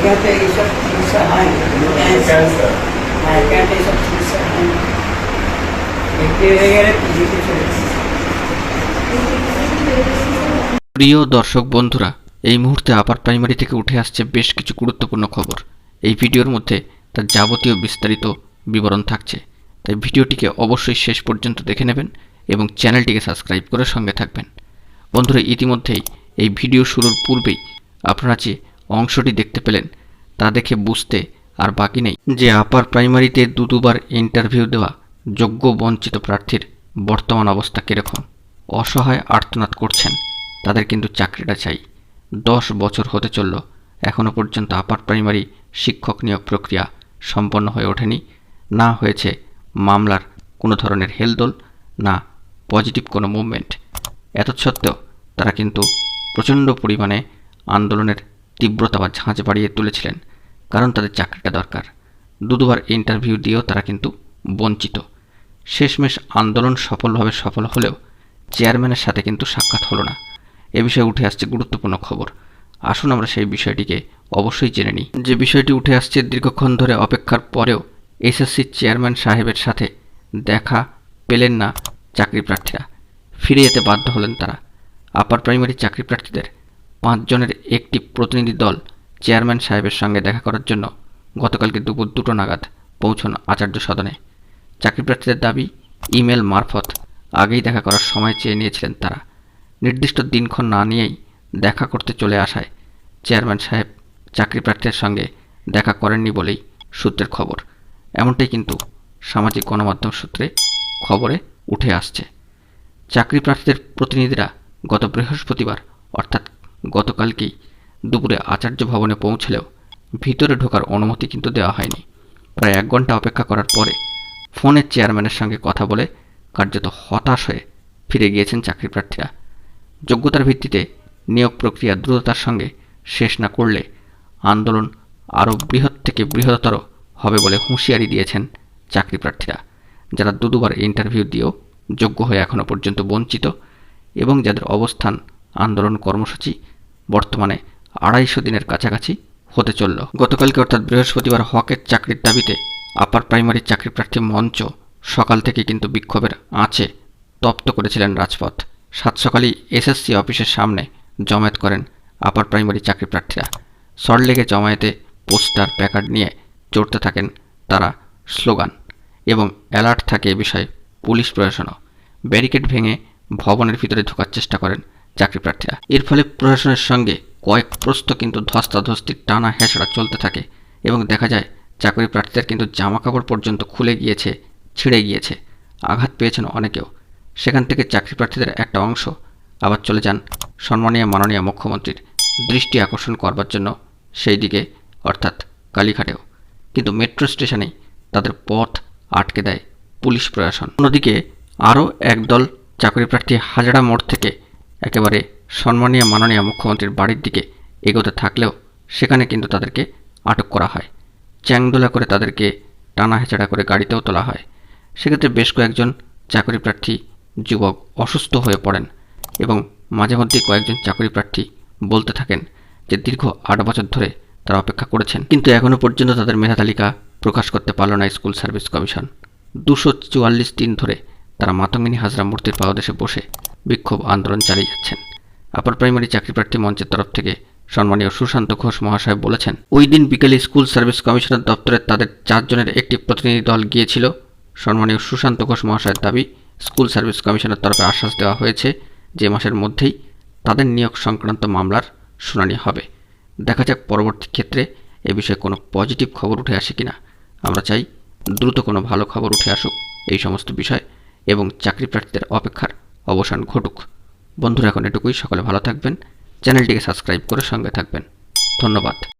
ক্যাম্পে এইসব চিকিৎসা হয় না। ক্যান্সার হ্যাঁ, ক্যাম্পে এইসব চিকিৎসা হয় না। একটু হয়ে গেলে পিজিতে চলে যাচ্ছে। প্রিয় দর্শক বন্ধুরা, এই মুহূর্তে আপার প্রাইমারি থেকে উঠে আসছে বেশ কিছু গুরুত্বপূর্ণ খবর। এই ভিডিওর মধ্যে তার যাবতীয় বিস্তারিত বিবরণ থাকছে, তাই ভিডিওটিকে অবশ্যই শেষ পর্যন্ত দেখে নেবেন এবং চ্যানেলটিকে সাবস্ক্রাইব করে সঙ্গে থাকবেন। বন্ধুরা, ইতিমধ্যেই এই ভিডিও শুরুর পূর্বেই আপনারা যে অংশটি দেখতে পেলেন তা দেখে বুঝতে আর বাকি নেই যে আপার প্রাইমারিতে দুবার ইন্টারভিউ দেওয়া যোগ্য বঞ্চিত প্রার্থীর বর্তমান অবস্থা কীরকম। অসহায় আর্তনাদ করছেন, তাদের কিন্তু চাকরিটা চাই। 10 বছর হতে চলল, এখনও পর্যন্ত আপার প্রাইমারি শিক্ষক নিয়োগ প্রক্রিয়া সম্পন্ন হয়ে ওঠেনি। না হয়েছে মামলার কোনো ধরনের হেলদোল, না পজিটিভ কোনো মুভমেন্ট। এত সত্ত্বেও তারা কিন্তু প্রচণ্ড পরিমাণে আন্দোলনের তীব্রতা বা ঝাঁঝ বাড়িয়ে তুলেছিলেন, কারণ তাদের চাকরিটা দরকার। দুবার ইন্টারভিউ দিয়েও তারা কিন্তু বঞ্চিত। শেষমেশ আন্দোলন সফল হলেও চেয়ারম্যানের সাথে কিন্তু সাক্ষাৎ হলো না। এ বিষয়ে উঠে আসছে গুরুত্বপূর্ণ খবর। আসুন আমরা সেই বিষয়টিকে অবশ্যই জেনে নিই। যে বিষয়টি উঠে আসছে, দীর্ঘক্ষণ ধরে অপেক্ষার পরেও এসএসসির চেয়ারম্যান সাহেবের সাথে দেখা পেলেন না চাকরি প্রার্থীরা। ফিরে যেতে বাধ্য হলেন তারা। আপার প্রাইমারি চাকরি প্রার্থীদের 5 জনের একটি প্রতিনিধি দল চেয়ারম্যান সাহেবের সঙ্গে দেখা করার জন্য গতকালকে দুপুর 2টো নাগাদ পৌঁছন আচার্য সদনে। চাকরি প্রার্থীদের দাবি, ইমেল মারফত আগেই দেখা করার সময় চেয়ে নিয়েছিলেন তারা। নির্দিষ্ট দিনক্ষণ না নিয়েই দেখা করতে চলে আসায় চেয়ারম্যান সাহেব চাকরি প্রার্থীদের সঙ্গে দেখা করেননি বলেই সূত্রের খবর। এমনটাই কিন্তু সামাজিক গণমাধ্যম সূত্রে খবরে উঠে আসছে। চাকরি প্রার্থীদের প্রতিনিধিরা গত বৃহস্পতিবার অর্থাৎ গতকালকেই দুপুরে আচার্য ভবনে পৌঁছলেও ভিতরে ঢোকার অনুমতি কিন্তু দেওয়া হয়নি। প্রায় 1 ঘন্টা অপেক্ষা করার পরে ফোনে চেয়ারম্যানের সঙ্গে কথা বলে কার্যত হতাশ হয়ে ফিরে গিয়েছেন চাকরি প্রার্থীরা। যোগ্যতার ভিত্তিতে নিয়োগ প্রক্রিয়া দ্রুততার সঙ্গে শেষ না করলে আন্দোলন আরও বৃহৎ থেকে বৃহত্তর হবে বলে হুঁশিয়ারি দিয়েছেন চাকরি প্রার্থীরা, যারা দুবার ইন্টারভিউ দিয়েও যোগ্য হয়ে এখনও পর্যন্ত বঞ্চিত এবং যাদের অবস্থান আন্দোলন কর্মসূচি বর্তমানে 250 দিনের কাছাকাছি হতে চলল। গতকালকে অর্থাৎ বৃহস্পতিবার হকের চাকরির দাবিতে আপার প্রাইমারি চাকরি প্রার্থী মঞ্চ সকাল থেকে কিন্তু বিক্ষোভের আঁচে তপ্ত করেছিলেন রাজপথ। 7 সকালেই এসএসসি অফিসের সামনে জমায়েত করেন আপার প্রাইমারি চাকরি প্রার্থীরা। সল্টলেকে জমায়েতে পোস্টার প্যাকার্ড নিয়ে চড়তে থাকেন তারা, স্লোগান এবং অ্যালার্ট থাকে এ বিষয়ে পুলিশ প্রশাসনও। ব্যারিকেড ভেঙে ভবনের ভিতরে ঢোকার চেষ্টা করেন চাকরি প্রার্থীরা। এর ফলে প্রশাসনের সঙ্গে কয়েক প্রস্থ কিন্তু ধস্তাধস্তির টানা হেঁচড়া চলতে থাকে এবং দেখা যায় চাকরি প্রার্থীদের কিন্তু জামাকাপড় পর্যন্ত খুলে গিয়েছে, ছিঁড়ে গিয়েছে, আঘাত পেয়েছেন অনেকেও। সেখান থেকে চাকরি প্রার্থীদের একটা অংশ আবার চলে যান সম্মানীয় মাননীয় মুখ্যমন্ত্রীর দৃষ্টি আকর্ষণ করবার জন্য সেই দিকে অর্থাৎ কালীঘাটেও, কিন্তু মেট্রো স্টেশনেই তাদের পথ আটকে দেয় পুলিশ প্রশাসন। অন্যদিকে আরও একদল চাকরি প্রার্থী হাজরা মোড় থেকে একেবারে সম্মানীয় মাননীয় মুখ্যমন্ত্রীর বাড়ির দিকে এগোতে থাকলেও সেখানে কিন্তু তাদেরকে আটক করা হয়। চ্যাংদোলা করে তাদেরকে টানা হেঁচড়া করে গাড়িতেও তোলা হয়। সেক্ষেত্রে বেশ কয়েকজন চাকরি প্রার্থী যুবক অসুস্থ হয়ে পড়েন এবং মাঝে মধ্যেই কয়েকজন চাকরি প্রার্থী বলতে থাকেন যে দীর্ঘ 8 বছর ধরে তারা অপেক্ষা করেছেন, কিন্তু এখনও পর্যন্ত তাদের মেধা তালিকা প্রকাশ করতে পারল না স্কুল সার্ভিস কমিশন। 244 দিন ধরে তারা মাতঙ্গিনী হাজরা মূর্তির পাদদেশে বসে বিক্ষোভ আন্দোলন চালিয়ে যাচ্ছেন। আপার প্রাইমারি চাকরি প্রার্থী মঞ্চের তরফ থেকে সম্মানীয় সুশান্ত ঘোষ মহাশয় বলেছেন, ওই দিন বিকেলে স্কুল সার্ভিস কমিশনের দপ্তরে তাদের 4 জনের একটি প্রতিনিধি দল গিয়েছিল। সম্মানীয় সুশান্ত ঘোষ মহাশয়ের দাবি, স্কুল সার্ভিস কমিশনের তরফে আশ্বাস দেওয়া হয়েছে যে মাসের মধ্যেই তাদের নিয়োগ সংক্রান্ত মামলার শুনানি হবে। দেখা যাক পরবর্তী ক্ষেত্রে এ বিষয়ে কোনো পজিটিভ খবর উঠে আসে কিনা। আমরা চাই দ্রুত কোনো ভালো খবর উঠে আসুক এই সমস্ত বিষয় এবং চাকরি প্রার্থীদের অপেক্ষার অবসান ঘটুক। বন্ধুরা, এখন এটুকুই। সকলে ভালো থাকবেন, চ্যানেলটিকে সাবস্ক্রাইব করে সঙ্গে থাকবেন। ধন্যবাদ।